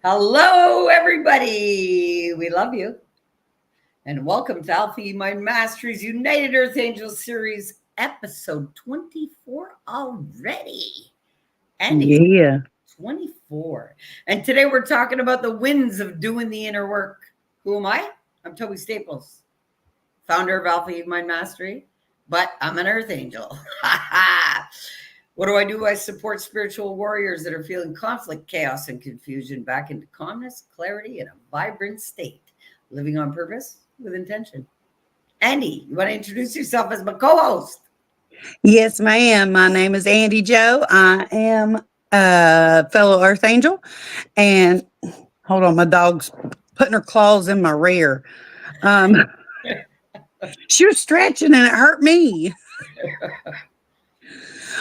Hello, everybody. We love you. And welcome to Alpha Mind Masteries United Earth Angels Series, episode 24 already. Andy, Yeah. 24. And today we're talking about the wins of doing the inner work. Who am I? I'm TOBI Staples, founder of Alpha Mind Mastery, but I'm an Earth Angel. What do? I support spiritual warriors that are feeling conflict, chaos, and confusion back into calmness, clarity, and a vibrant state, living on purpose with intention. Andy, you want to introduce yourself as my co-host? Yes, ma'am. My name is Andy Joe. I am a fellow Earth Angel. And hold on, my dog's putting her claws in my rear. Um, she was stretching and it hurt me.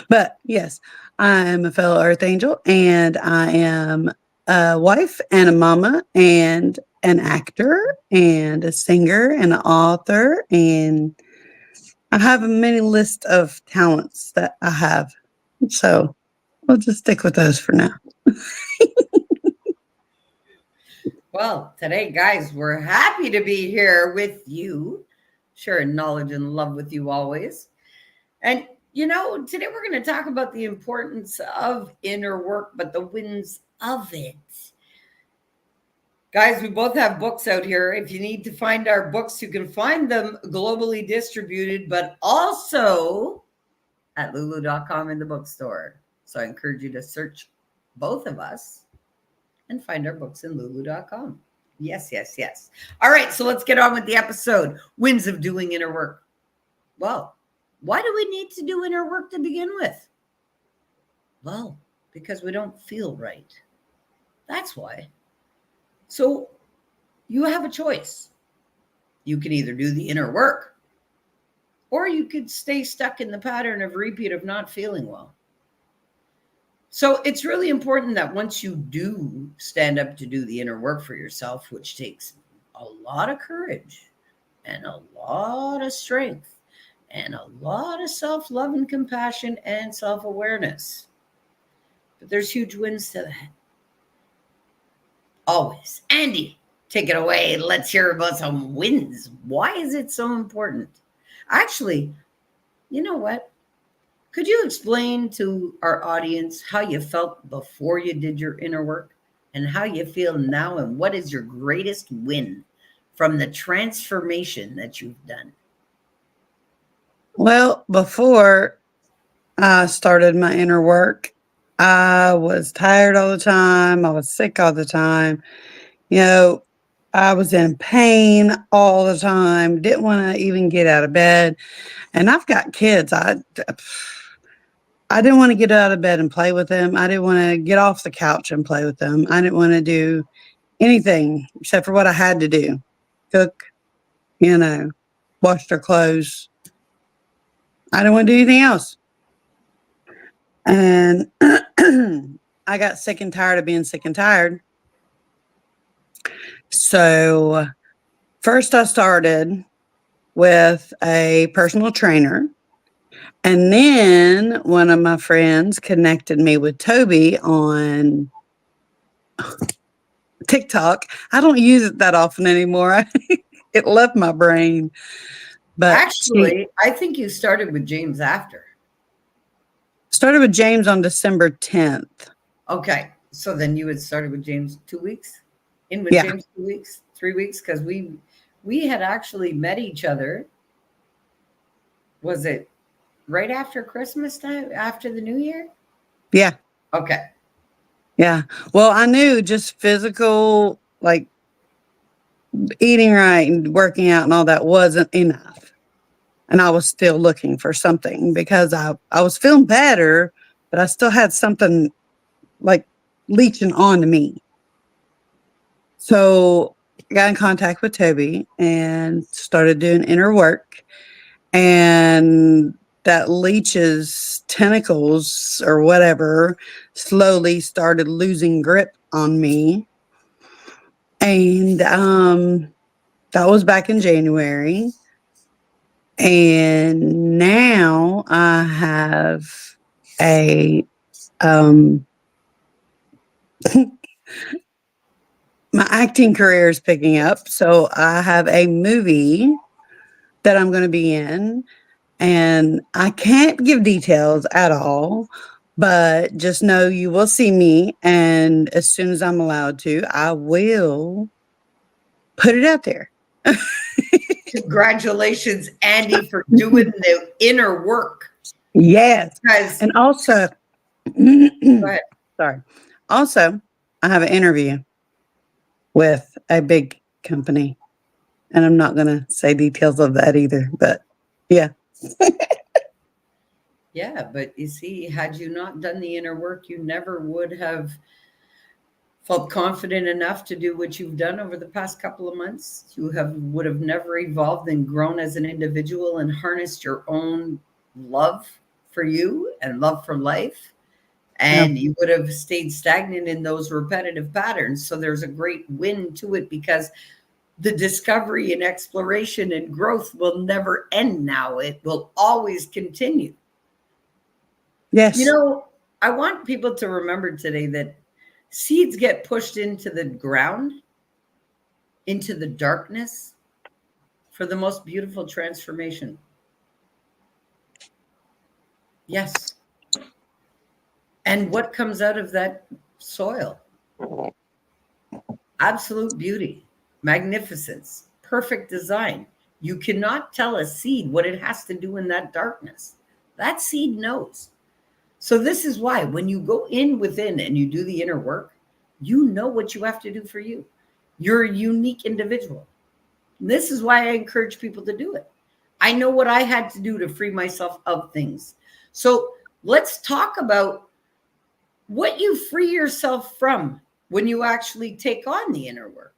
But yes, I am a fellow Earth Angel and I am a wife and a mama and an actor and a singer and an author. And I have a many list of talents that I have. So we'll just stick with those for now. Well, today, guys, we're happy to be here with you, sharing knowledge and love with you always. And today we're going to talk about the importance of inner work, but the wins of it. Guys, we both have books out here. If you need to find our books, you can find them globally distributed, but also at lulu.com in the bookstore. So I encourage you to search both of us and find our books in lulu.com. Yes, yes, yes. All right, so let's get on with the episode. Wins of doing inner work. Well, why do we need to do inner work to begin with? Well, because we don't feel right. That's why. So you have a choice. You can either do the inner work or you could stay stuck in the pattern of repeat of not feeling well. So it's really important that once you do stand up to do the inner work for yourself, which takes a lot of courage and a lot of strength and a lot of self-love and compassion and self-awareness. But there's huge wins to that. Always. Andy, take it away. Let's hear about some wins. Why is it so important? Actually, you know what? Could you explain to our audience how you felt before you did your inner work and how you feel now, and what is your greatest win from the transformation that you've done? Well, before I started my inner work, I was tired all the time. I was sick all the time. You know, I was in pain all the time, didn't want to even get out of bed. And I've got kids. I didn't want to get out of bed and play with them. I didn't want to get off the couch and play with them. I didn't want to do anything except for what I had to do. Cook, wash their clothes. I didn't want to do anything else. And I got sick and tired of being sick and tired. So first I started with a personal trainer. And then one of my friends connected me with TOBI on TikTok. I don't use it that often anymore. It left my brain. But Actually, I think you started with James after. Started with James on December 10th. Okay. So then you had started with James 2 weeks? In with James 2 weeks, 3 weeks? Because we had actually met each other. Was it right after Christmas time, after the New Year? Yeah. Okay. Yeah. Well, I knew just physical, like eating right and working out and all that wasn't enough. And I was still looking for something because I was feeling better, but I still had something like leeching on to me. So I got in contact with TOBI and started doing inner work. And that leech's tentacles or whatever slowly started losing grip on me. And that was back in January. And now I have a my acting career is picking up. So I have a movie that I'm going to be in, and I can't give details at all, but just know you will see me. And as soon as I'm allowed to, I will put it out there. Congratulations, Andy, for doing the inner work. Yes. Because, And also, go ahead. sorry. Also, I have an interview with a big company, and I'm not going to say details of that either, but yeah. Yeah, but you see, had you not done the inner work, you never would have felt confident enough to do what you've done over the past couple of months. You would have never evolved and grown as an individual and harnessed your own love for you and love for life. And you would have stayed stagnant in those repetitive patterns. So there's a great win to it, because the discovery and exploration and growth will never end now. It will always continue. Yes. You know, I want people to remember today that seeds get pushed into the ground, into the darkness, for the most beautiful transformation. Yes. And what comes out of that soil? Absolute beauty, magnificence, perfect design. You cannot tell a seed what it has to do in that darkness. That seed knows. So this is why when you go in within and you do the inner work, you know what you have to do for you. You're a unique individual. This is why I encourage people to do it. I know what I had to do to free myself of things. So let's talk about what you free yourself from when you actually take on the inner work.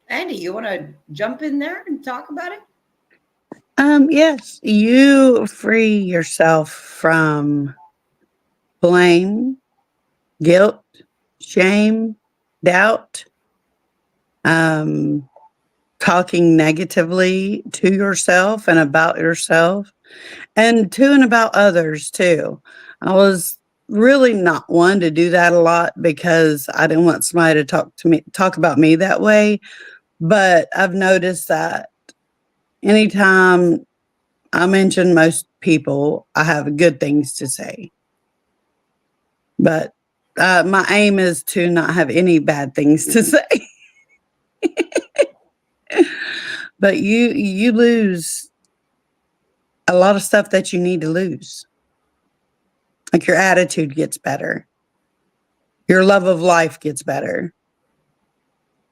Andy, you want to jump in there and talk about it? Yes, you free yourself from blame, guilt, shame, doubt, talking negatively to yourself and about yourself, and to and about others too. I was really not one to do that a lot because I didn't want somebody to talk about me that way. But I've noticed that anytime I mention most people, I have good things to say. But my aim is to not have any bad things to say. But you lose a lot of stuff that you need to lose. Like your attitude gets better. Your love of life gets better.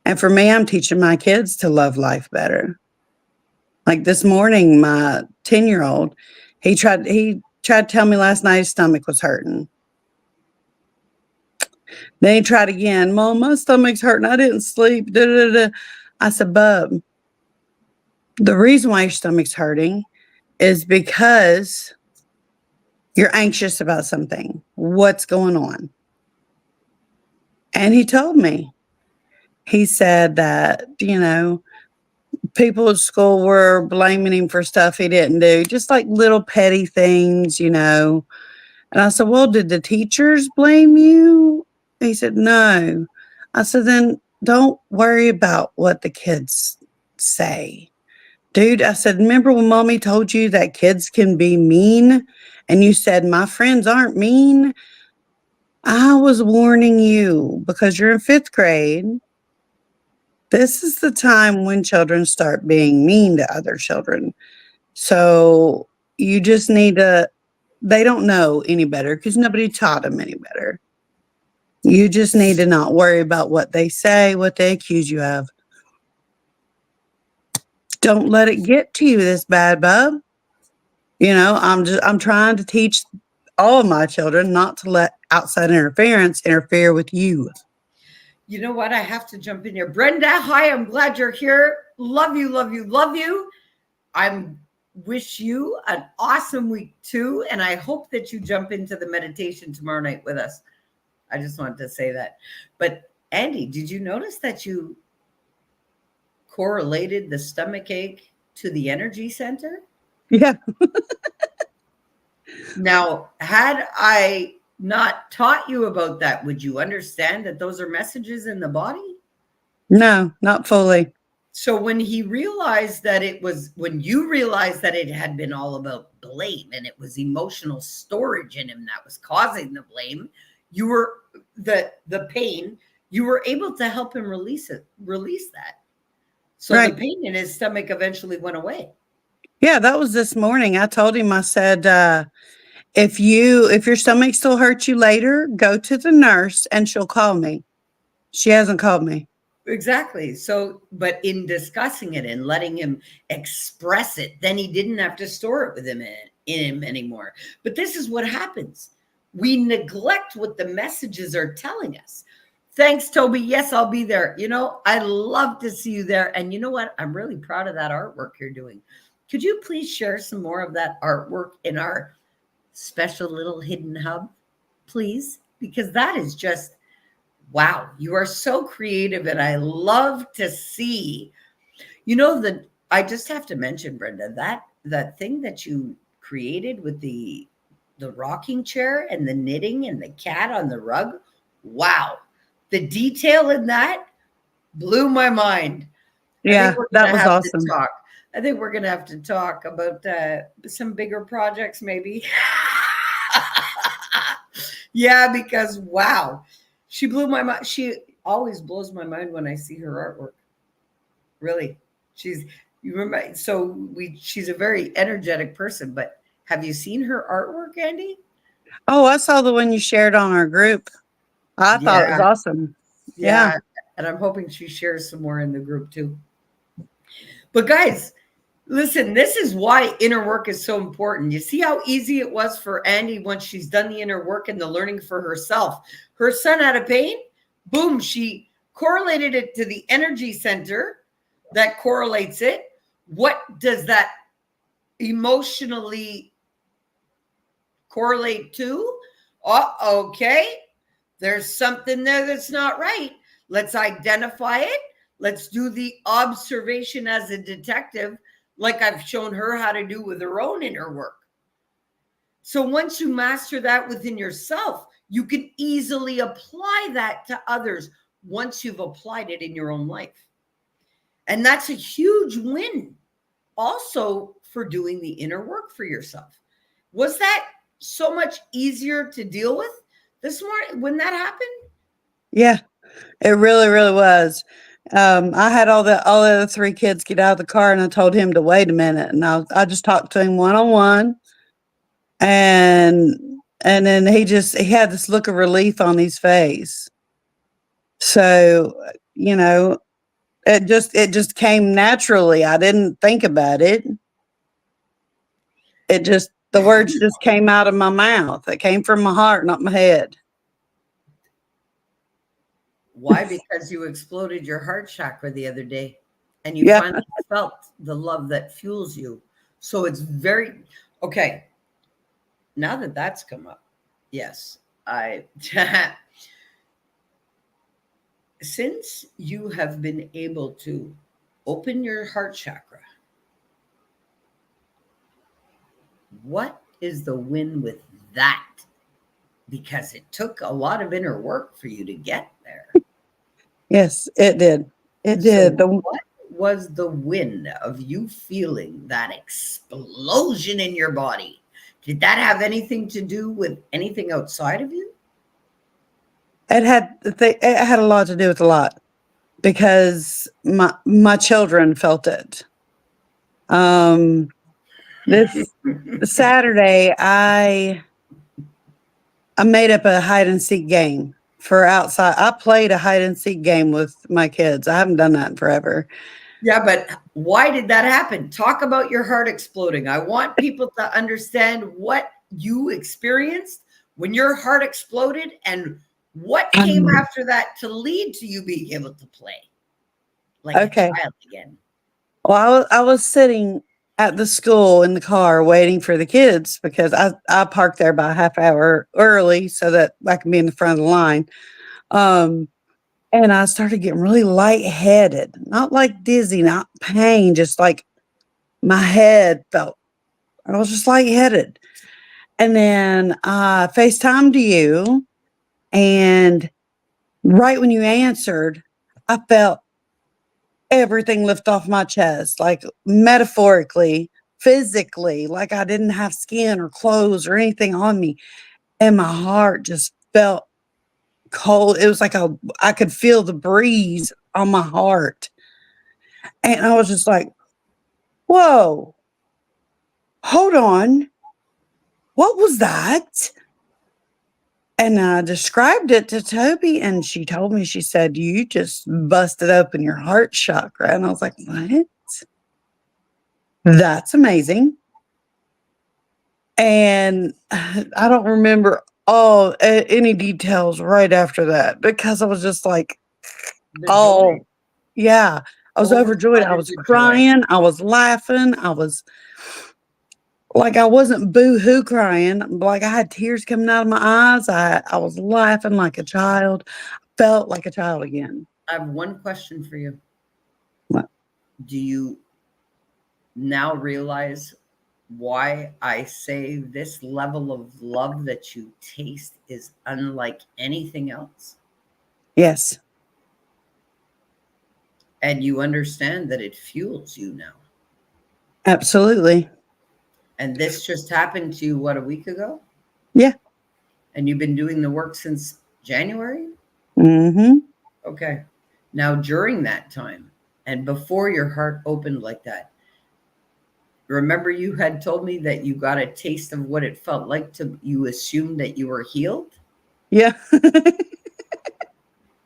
And for me, I'm teaching my kids to love life better. Like this morning, my 10-year-old, he tried to tell me last night his stomach was hurting. Then he tried again. Mom, my stomach's hurting. I didn't sleep. Da, da, da. I said, Bub, the reason why your stomach's hurting is because you're anxious about something. What's going on? And he told me. He said that, people at school were blaming him for stuff he didn't do, just like little petty things. And I said, well, did the teachers blame you? He said, no. I said, then don't worry about what the kids say. Dude, I said, remember when mommy told you that kids can be mean? And you said, my friends aren't mean. I was warning you because you're in 5th grade. This is the time when children start being mean to other children. So you just need to, they don't know any better because nobody taught them any better. You just need to not worry about what they say, what they accuse you of. Don't let it get to you this bad, bub. I'm trying to teach all of my children not to let outside interference interfere with you. You know what? I have to jump in here. Brenda, hi, I'm glad you're here. Love you, love you, love you. I wish you an awesome week too. And I hope that you jump into the meditation tomorrow night with us. I just wanted to say that. But Andy, did you notice that you correlated the stomach ache to the energy center? Yeah. Now, had I not taught you about that, would you understand that those are messages in the body? No, not fully. So when he realized that it was, when you realized that it had been all about blame and it was emotional storage in him that was causing the blame, you were the pain, you were able to help him release that. So Right. the pain in his stomach eventually went away. Yeah, that was this morning. I told him, I said, if your stomach still hurts you later, go to the nurse and she'll call me. She hasn't called me. Exactly. So, but in discussing it and letting him express it, then he didn't have to store it with him in him anymore. But this is what happens. We neglect what the messages are telling us. Thanks, Toby. Yes, I'll be there. You know, I love to see you there. And you know what? I'm really proud of that artwork you're doing. Could you please share some more of that artwork in our special little hidden hub, please? Because that is just, wow, you are so creative, and I love to see. You know, I just have to mention, Brenda, that thing that you created with the rocking chair and the knitting and the cat on the rug. Wow, the detail in that blew my mind. Yeah, that was awesome. I think we're gonna have to talk about some bigger projects, maybe. Yeah, because wow. She blew my mind. She always blows my mind when I see her artwork. Really. You remember, she's a very energetic person, but have you seen her artwork, Andy? Oh, I saw the one you shared on our group. I thought it was awesome. Yeah. And I'm hoping she shares some more in the group too. But guys, listen, this is why inner work is so important. You see how easy it was for Andy once she's done the inner work and the learning for herself. Her son had a pain, boom, she correlated it to the energy center that correlates it. What does that emotionally correlate to? Oh, okay, there's something there that's not right. Let's identify it. Let's do the observation as a detective, like I've shown her how to do with her own inner work. So once you master that within yourself, you can easily apply that to others once you've applied it in your own life. And that's a huge win also for doing the inner work for yourself. Was that so much easier to deal with this morning when that happened? Yeah, it really, really was. I had all the other three kids get out of the car, and I told him to wait a minute, and I just talked to him one-on-one, and then he had this look of relief on his face. So, you know, it just came naturally. I didn't think about it. The words just came out of my mouth. It came from my heart, not my head. Why? Because you exploded your heart chakra the other day and you finally felt the love that fuels you. So it's very, okay. Now that that's come up, yes, since you have been able to open your heart chakra, what is the win with that? Because it took a lot of inner work for you to get there. Yes, it did. It did. What was the win of you feeling that explosion in your body? Did that have anything to do with anything outside of you? It had a lot to do with a lot, because my children felt it. This Saturday, I made up a hide and seek game for outside. I played a hide and seek game with my kids. I haven't done that in forever. Yeah, but why did that happen? Talk about your heart exploding. I want people to understand what you experienced when your heart exploded and what came after that to lead to you being able to play like a child again. Well, I was sitting at the school in the car waiting for the kids, because I parked there about a half hour early so that I can be in the front of the line. And I started getting really lightheaded, not like dizzy, not pain, just like my head felt, I was just lightheaded. And then I FaceTimed you, and right when you answered, I felt everything lift off my chest, like metaphorically, physically, like I didn't have skin or clothes or anything on me. And my heart just felt cold. It was like I could feel the breeze on my heart. And I was just like, whoa, hold on. What was that? And I described it to Toby, and she told me, she said, you just busted open your heart chakra. And I was like, what? That's amazing. And I don't remember any details right after that, because I was just like, The oh, joy. yeah. I was overjoyed. I Overflooded was with joy. crying. I was laughing. I was like, I wasn't boo-hoo crying. Like, I had tears coming out of my eyes. I was laughing like a child, felt like a child again. I have one question for you. What? Do you now realize why I say this level of love that you taste is unlike anything else? Yes, And you understand that it fuels you now. absolutely. And this just happened to you, what, a week ago? Yeah. And you've been doing the work since January? Mm-hmm. Okay. Now, during that time and before your heart opened like that, remember you had told me that you got a taste of what it felt like to, you assumed that you were healed? Yeah.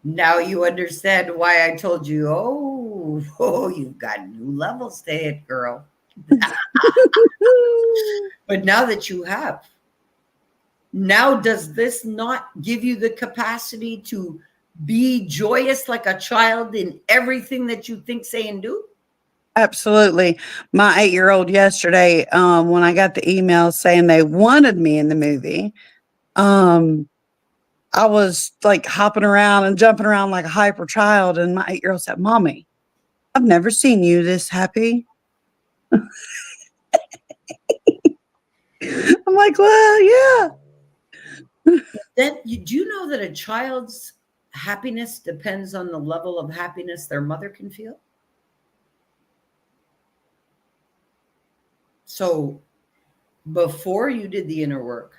Now you understand why I told you, oh, you've got new levels to hit, girl. But now that you have, now does this not give you the capacity to be joyous like a child in everything that you think, say, and do? Absolutely. My 8-year-old yesterday, when I got the email saying they wanted me in the movie, um, I was like hopping around and jumping around like a hyper child. And my 8-year-old said, Mommy, I've never seen you this happy. I'm like, well, yeah. Then do you know that a child's happiness depends on the level of happiness their mother can feel? So before you did the inner work,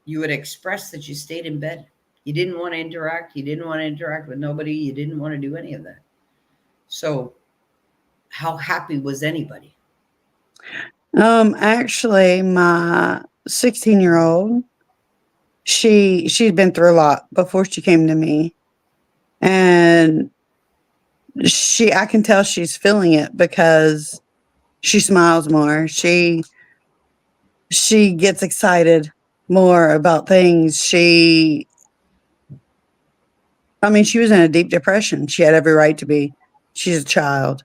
you would express that you stayed in bed. You didn't want to interact. You didn't want to interact with nobody. You didn't want to do any of that. So how happy was anybody? Actually, my 16-year-old, she'd been through a lot before she came to me. And I can tell she's feeling it because she smiles more. She gets excited more about things. She was in a deep depression. She had every right to be. She's a child,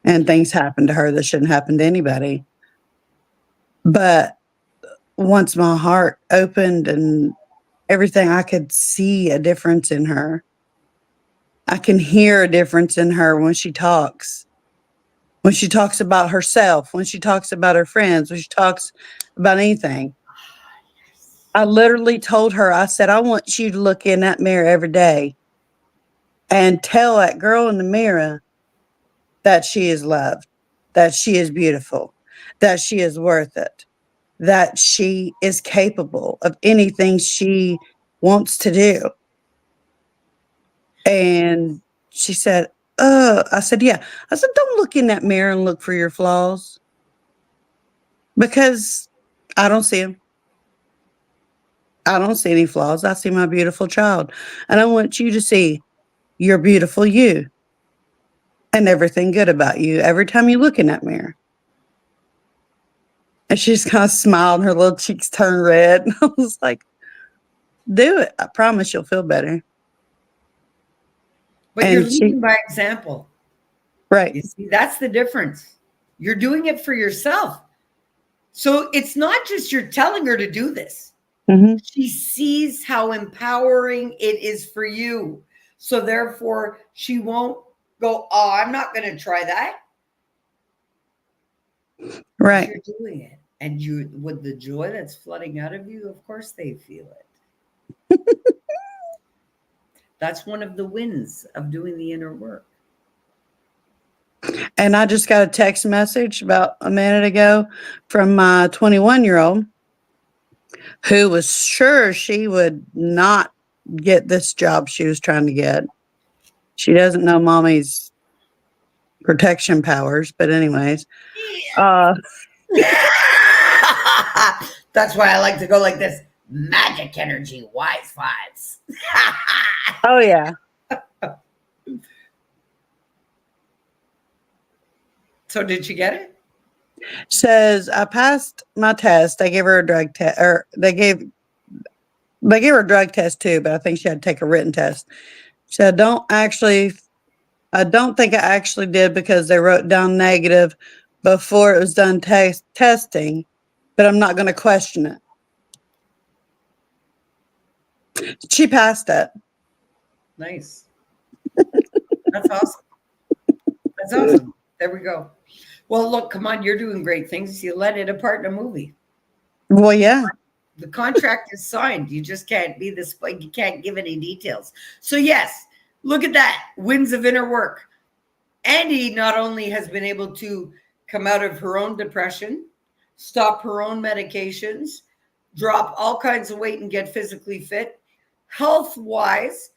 and things happen to her that shouldn't happen to anybody. But once my heart opened and everything, I could see a difference in her. I can hear a difference in her when she talks. When she talks about herself, when she talks about her friends, when she talks about anything. I literally told her, I said, I want you to look in that mirror every day and tell that girl in the mirror that she is loved, that she is beautiful, that she is worth it, that she is capable of anything she wants to do. And she said, I said, yeah. I said, don't look in that mirror and look for your flaws, because I don't see them. I don't see any flaws. I see my beautiful child. And I want you to see your beautiful you and everything good about you every time you look in that mirror. And she just kind of smiled and her little cheeks turned red. And I was like, do it. I promise you'll feel better. But you're And leading by example. right. You see, that's the difference. You're doing it for yourself. So it's not just you're telling her to do this. Mm-hmm. She sees how empowering it is for you. So therefore, she won't go, oh, I'm not going to try that. Right. You're doing it. And you, with the joy that's flooding out of you, of course they feel it. That's one of the wins of doing the inner work. And I just got a text message about a minute ago from my 21-year-old who was sure she would not get this job she was trying to get. She doesn't know mommy's protection powers, but anyways. That's why I like to go like this. Magic energy, wise vibes. Oh, yeah. So did you get it? Says, I passed my test. They gave her a drug test, or they gave her a drug test too, but I think she had to take a written test. She said, I don't think I actually did because they wrote down negative before it was done testing, but I'm not going to question it. She passed it. Nice. That's awesome. That's awesome. There we go. Well, look, come on, you're doing great things. You let it apart in a movie. Well, yeah. The contract is signed. You just can't be this, you can't give any details. So yes, look at that. Wins of inner work. Andy not only has been able to come out of her own depression, stop her own medications, drop all kinds of weight and get physically fit, health-wise,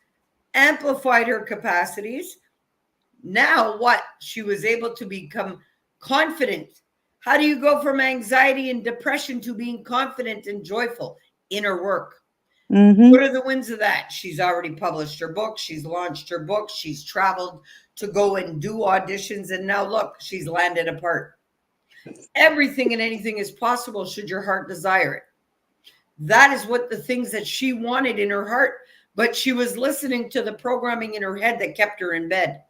amplified her capacities. Now what? She was able to become confident. How do you go from anxiety and depression to being confident and joyful? Inner work. Mm-hmm. What are the wins of that? She's already published her book. She's launched her book. She's traveled to go and do auditions. And now look, she's landed a part. Everything and anything is possible should your heart desire it. That is what the things that she wanted in her heart, but she was listening to the programming in her head that kept her in bed.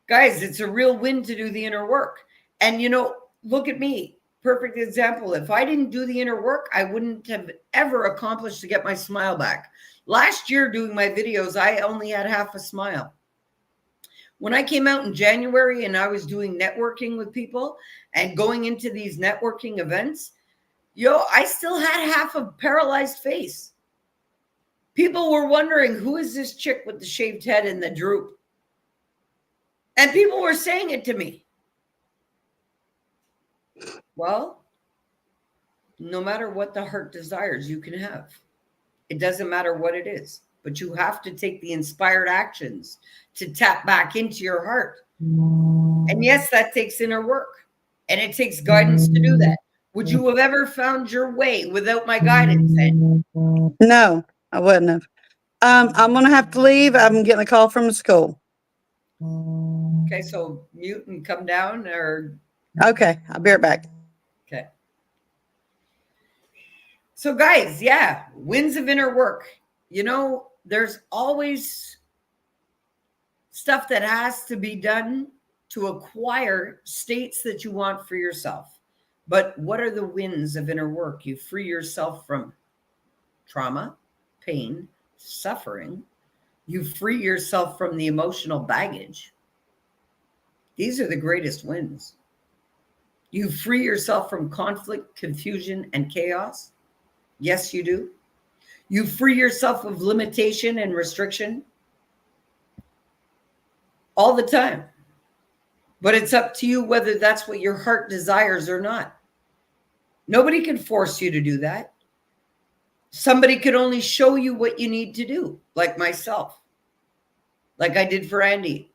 Guys, it's a real win to do the inner work. And, you know, look at me. Perfect example. If I didn't do the inner work, I wouldn't have ever accomplished to get my smile back. Last year doing my videos, I only had half a smile. When I came out in January and I was doing networking with people and going into these networking events, I still had half a paralyzed face. People were wondering, who is this chick with the shaved head and the droop? And people were saying it to me. Well, no matter what the heart desires, you can have. It doesn't matter what it is, but you have to take the inspired actions to tap back into your heart. And yes, that takes inner work, and it takes guidance to do that. Would you have ever found your way without my guidance, Andy? No, I wouldn't have. I'm going to have to leave. I'm getting a call from the school. Okay, so mute and come down, or... Okay, I'll be right back. Okay. So guys, yeah, wins of inner work. You know, there's always stuff that has to be done to acquire states that you want for yourself. But what are the wins of inner work? You free yourself from trauma, pain, suffering. You free yourself from the emotional baggage. These are the greatest wins. You free yourself from conflict, confusion, and chaos. Yes, you do. You free yourself of limitation and restriction all the time. But it's up to you whether that's what your heart desires or not. Nobody can force you to do that. Somebody could only show you what you need to do, like myself, like I did for Andy.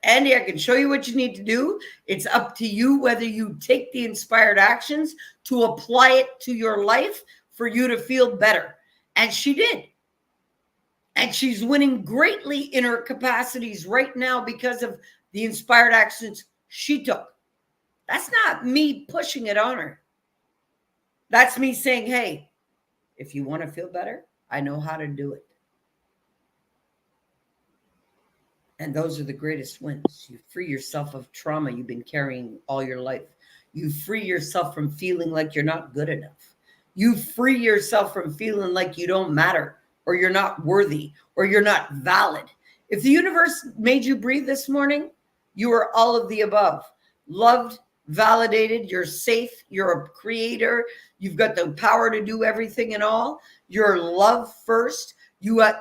Andy, I can show you what you need to do. It's up to you whether you take the inspired actions to apply it to your life for you to feel better. And she did. And she's winning greatly in her capacities right now because of the inspired actions she took. That's not me pushing it on her. That's me saying, hey, if you want to feel better, I know how to do it. And those are the greatest wins. You free yourself of trauma you've been carrying all your life. You free yourself from feeling like you're not good enough. You free yourself from feeling like you don't matter, or you're not worthy, or you're not valid. If the universe made you breathe this morning, you are all of the above. Loved, validated, you're safe, you're a creator, you've got the power to do everything and all, you're love first, you have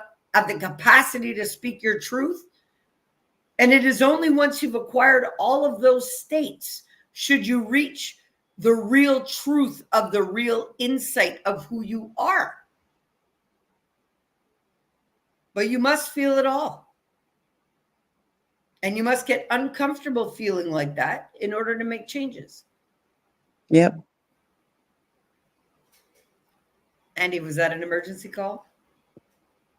the capacity to speak your truth. And it is only once you've acquired all of those states should you reach the real truth of the real insight of who you are. But you must feel it all. And you must get uncomfortable feeling like that in order to make changes. Yep. Andy, was that an emergency call?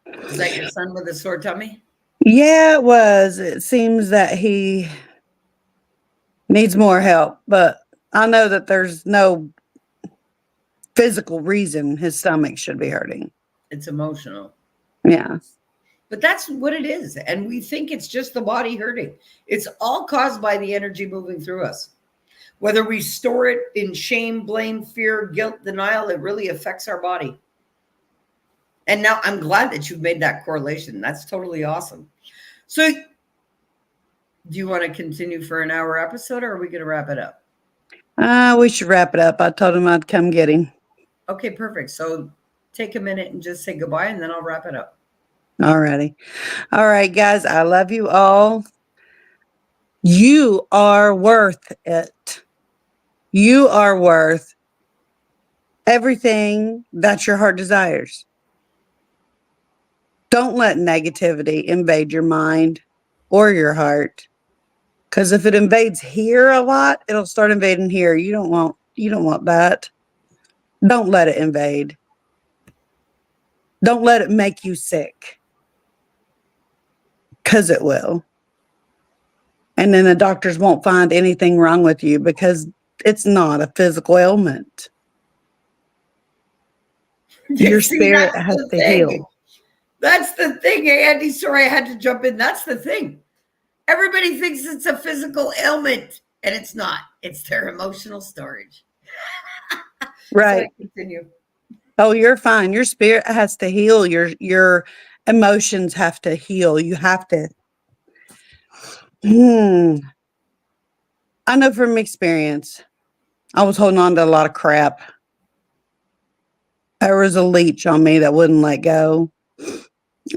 Is that your son with a sore tummy? Yeah, it was. It seems that he needs more help, but I know that there's no physical reason his stomach should be hurting. It's emotional. Yeah. But that's what it is. And we think it's just the body hurting. It's all caused by the energy moving through us. Whether we store it in shame, blame, fear, guilt, denial, it really affects our body. And now I'm glad that you've made that correlation. That's totally awesome. So do you want to continue for an hour episode, or are we going to wrap it up? We should wrap it up. I told him I'd come get him. Okay, perfect. So take a minute and just say goodbye, and then I'll wrap it up. All righty. All right, guys. I love you all. You are worth it. You are worth everything that your heart desires. Don't let negativity invade your mind or your heart. Because if it invades here a lot, it'll start invading here. You don't want that. Don't let it invade. Don't let it make you sick. Because it will. And then the doctors won't find anything wrong with you because it's not a physical ailment. Your spirit has to heal. That's the thing, Andy. Sorry, I had to jump in. That's the thing. Everybody thinks it's a physical ailment, and it's not. It's their emotional storage. Right. So continue. Oh, you're fine. Your spirit has to heal. Your emotions have to heal. You have to. I know from experience, I was holding on to a lot of crap. There was a leech on me that wouldn't let go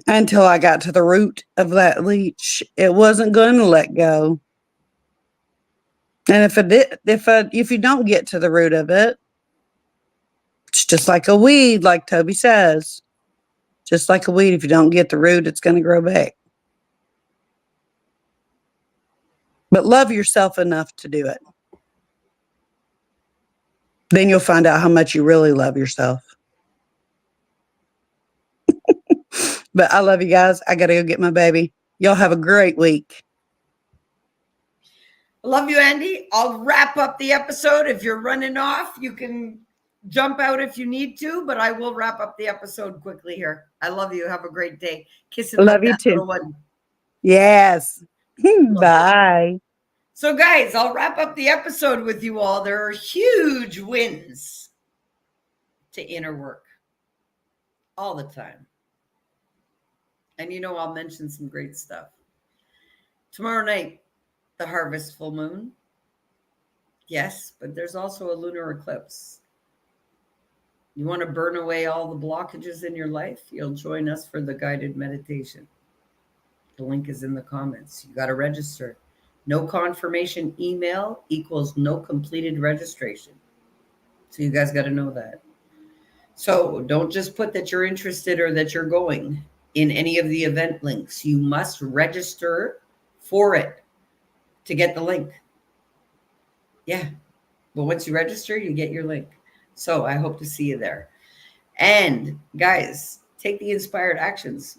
until I got to the root of that leech. It wasn't going to let go. And if you don't get to the root of it, it's just like a weed, like Toby says. Just like a weed, if you don't get the root, it's going to grow back. But love yourself enough to do it. Then you'll find out how much you really love yourself. But I love you guys. I got to go get my baby. Y'all have a great week. I love you, Andy. I'll wrap up the episode. If you're running off, you can jump out if you need to, but I will wrap up the episode quickly here. I love you. Have a great day. Kiss and love you too. Little one. Yes. Bye. So, guys, I'll wrap up the episode with you all. There are huge wins to inner work all the time. And I'll mention some great stuff. Tomorrow night, the harvest full moon. Yes, but there's also a lunar eclipse. You want to burn away all the blockages in your life? You'll join us for the guided meditation. The link is in the comments. You got to register. No confirmation email equals no completed registration. So you guys got to know that. So don't just put that you're interested or that you're going in any of the event links. You must register for it to get the link. Yeah. But once you register, you get your link. So I hope to see you there. And guys, take the inspired actions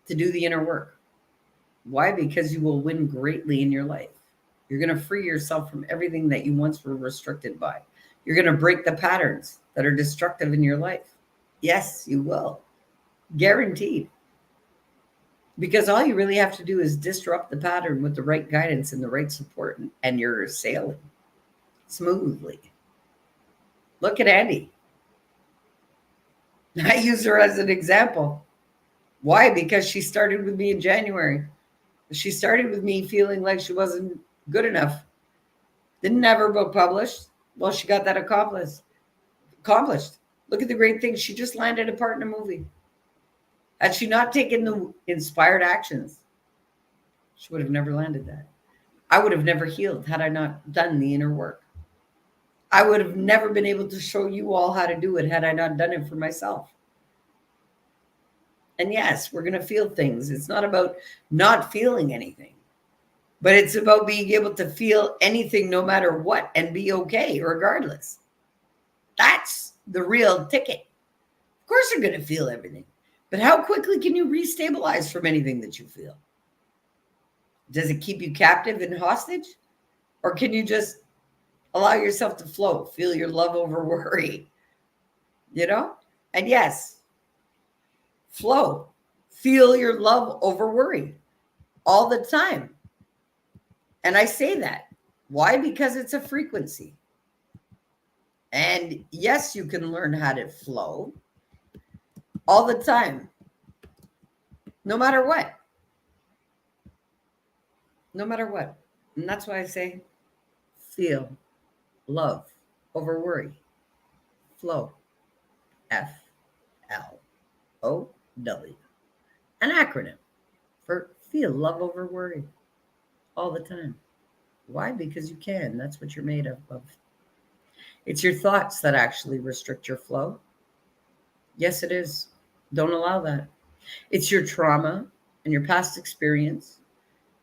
to do the inner work. Why? Because you will win greatly in your life. You're going to free yourself from everything that you once were restricted by. You're going to break the patterns that are destructive in your life. Yes, you will. Guaranteed. Because all you really have to do is disrupt the pattern with the right guidance and the right support, and you're sailing smoothly. Look at Andy. I use her as an example. Why? Because she started with me in January. She started with me feeling like she wasn't good enough. Didn't have her book published. Well, she got that accomplished. Look at the great things. She just landed a part in a movie. Had she not taken the inspired actions, she would have never landed that. I would have never healed had I not done the inner work. I would have never been able to show you all how to do it had I not done it for myself. And yes, we're going to feel things. It's not about not feeling anything, but it's about being able to feel anything no matter what and be okay regardless. That's the real ticket. Of course, you're going to feel everything, but how quickly can you restabilize from anything that you feel? Does it keep you captive and hostage? Or can you just allow yourself to flow, feel your love over worry, you know? And yes, flow, feel your love over worry all the time. And I say that. Why? Because it's a frequency. And yes, you can learn how to flow all the time, no matter what. No matter what. And that's why I say feel love over worry. Flow. FLOW. An acronym for feel love over worry all the time. Why? Because you can. That's what you're made of. It's your thoughts that actually restrict your flow. Yes, it is. Don't allow that. It's your trauma and your past experience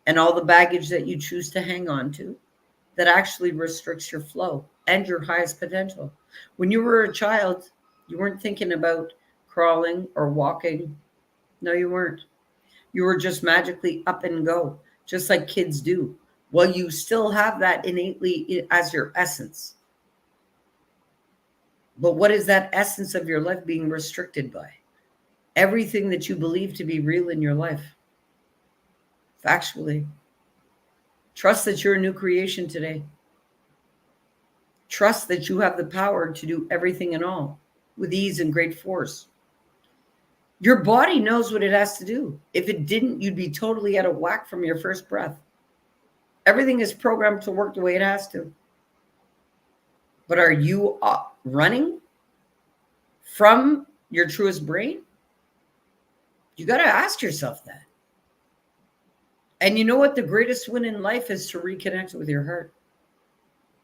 and all the baggage that you choose to hang on to that actually restricts your flow and your highest potential. When you were a child, you weren't thinking about crawling or walking. No, you weren't. You were just magically up and go, just like kids do. Well, you still have that innately as your essence. But what is that essence of your life being restricted by? Everything that you believe to be real in your life. Factually. Trust that you're a new creation today. Trust that you have the power to do everything and all with ease and great force. Your body knows what it has to do. If it didn't, you'd be totally out of whack from your first breath. Everything is programmed to work the way it has to. But are you running from your truest brain? You got to ask yourself that. And you know what? The greatest win in life is to reconnect with your heart.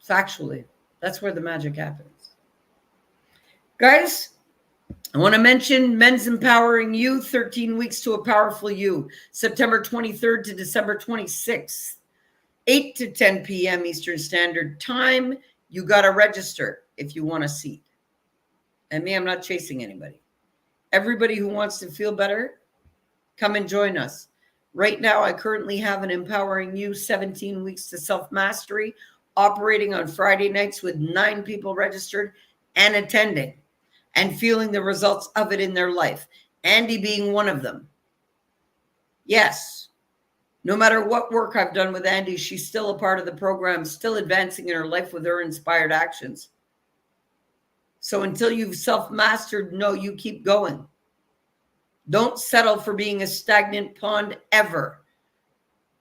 Factually, that's where the magic happens. Guys, I want to mention Men's Empowering You, 13 Weeks to a Powerful You, September 23rd to December 26th, 8 to 10 p.m. Eastern Standard Time. You got to register if you want a seat. And me, I'm not chasing anybody. Everybody who wants to feel better, come and join us. Right now, I currently have an Empowering You 17 Weeks to Self-Mastery operating on Friday nights with 9 people registered and attending and feeling the results of it in their life. Andy being one of them. Yes, no matter what work I've done with Andy, she's still a part of the program, still advancing in her life with her inspired actions. So until you've self-mastered, no, you keep going. Don't settle for being a stagnant pond ever.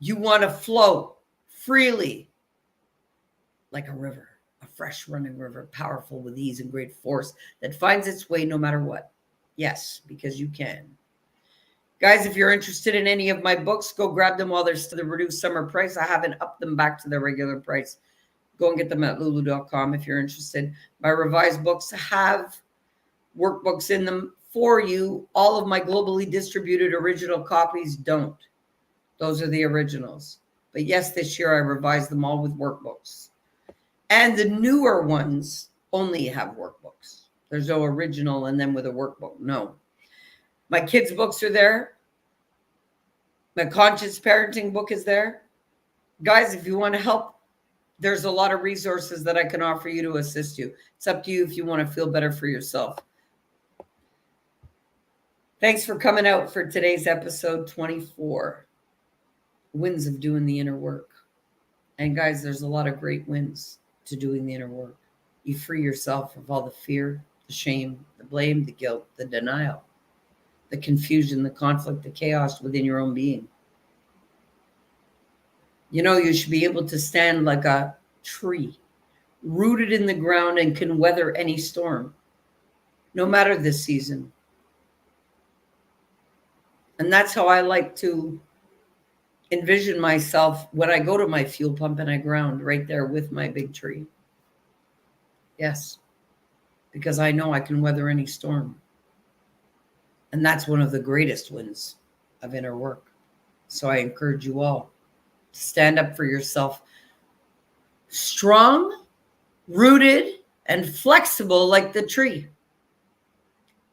You want to flow freely like a river, a fresh running river, powerful with ease and great force that finds its way no matter what. Yes, because you can. Guys, if you're interested in any of my books, go grab them while they're still the reduced summer price. I haven't upped them back to their regular price. Go and get them at lulu.com if you're interested. My revised books have workbooks in them for you. All of my globally distributed original copies don't. Those are the originals. But yes, this year I revised them all with workbooks. And the newer ones only have workbooks. There's no original and then with a workbook. No. My kids' books are there. My conscious parenting book is there. Guys, if you want to help, there's a lot of resources that I can offer you to assist you. It's up to you if you want to feel better for yourself. Thanks for coming out for today's episode 24. Wins of doing the inner work. And guys, there's a lot of great wins to doing the inner work. You free yourself of all the fear, the shame, the blame, the guilt, the denial, the confusion, the conflict, the chaos within your own being. You know, you should be able to stand like a tree, rooted in the ground and can weather any storm, no matter the season. And that's how I like to envision myself when I go to my fuel pump and I ground right there with my big tree. Yes, because I know I can weather any storm. And that's one of the greatest wins of inner work. So I encourage you all to stand up for yourself, strong, rooted, and flexible like the tree,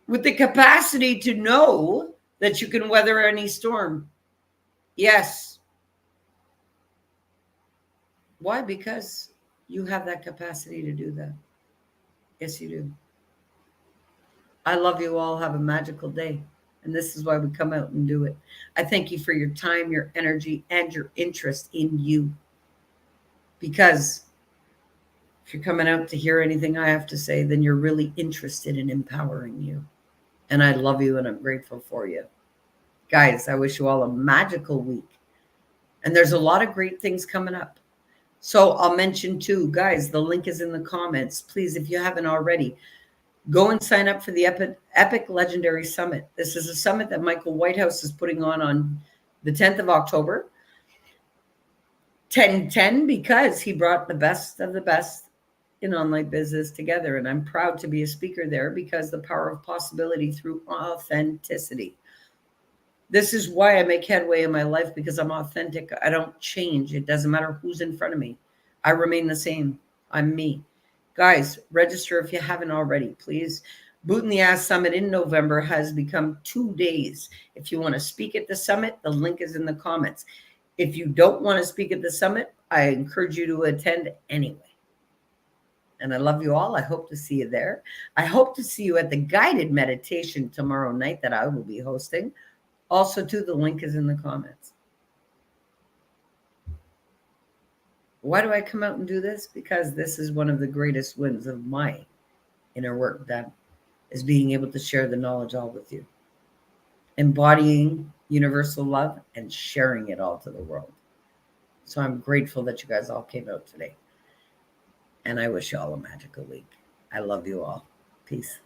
with the capacity to know that you can weather any storm. Yes. Why? Because you have that capacity to do that. Yes, you do. I love you all. Have a magical day. And this is why we come out and do it. I thank you for your time, your energy, and your interest in you. Because if you're coming out to hear anything I have to say, then you're really interested in empowering you. And I love you and I'm grateful for you. Guys, I wish you all a magical week. And there's a lot of great things coming up. So I'll mention too, guys, the link is in the comments. Please, if you haven't already, go and sign up for the Epic Legendary Summit. This is a summit that Michael Whitehouse is putting on the 10th of October. 10/10, because he brought the best of the best in online business together. And I'm proud to be a speaker there because the power of possibility through authenticity. This is why I make headway in my life, because I'm authentic. I don't change. It doesn't matter who's in front of me. I remain the same. I'm me. Guys, register if you haven't already, please. Boot in the Ass Summit in November has become 2 days. If you want to speak at the summit, the link is in the comments. If you don't want to speak at the summit, I encourage you to attend anyway. And I love you all. I hope to see you there. I hope to see you at the guided meditation tomorrow night that I will be hosting. Also, too, the link is in the comments. Why do I come out and do this? Because this is one of the greatest wins of my inner work done, is being able to share the knowledge all with you. Embodying universal love and sharing it all to the world. So I'm grateful that you guys all came out today. And I wish you all a magical week. I love you all. Peace.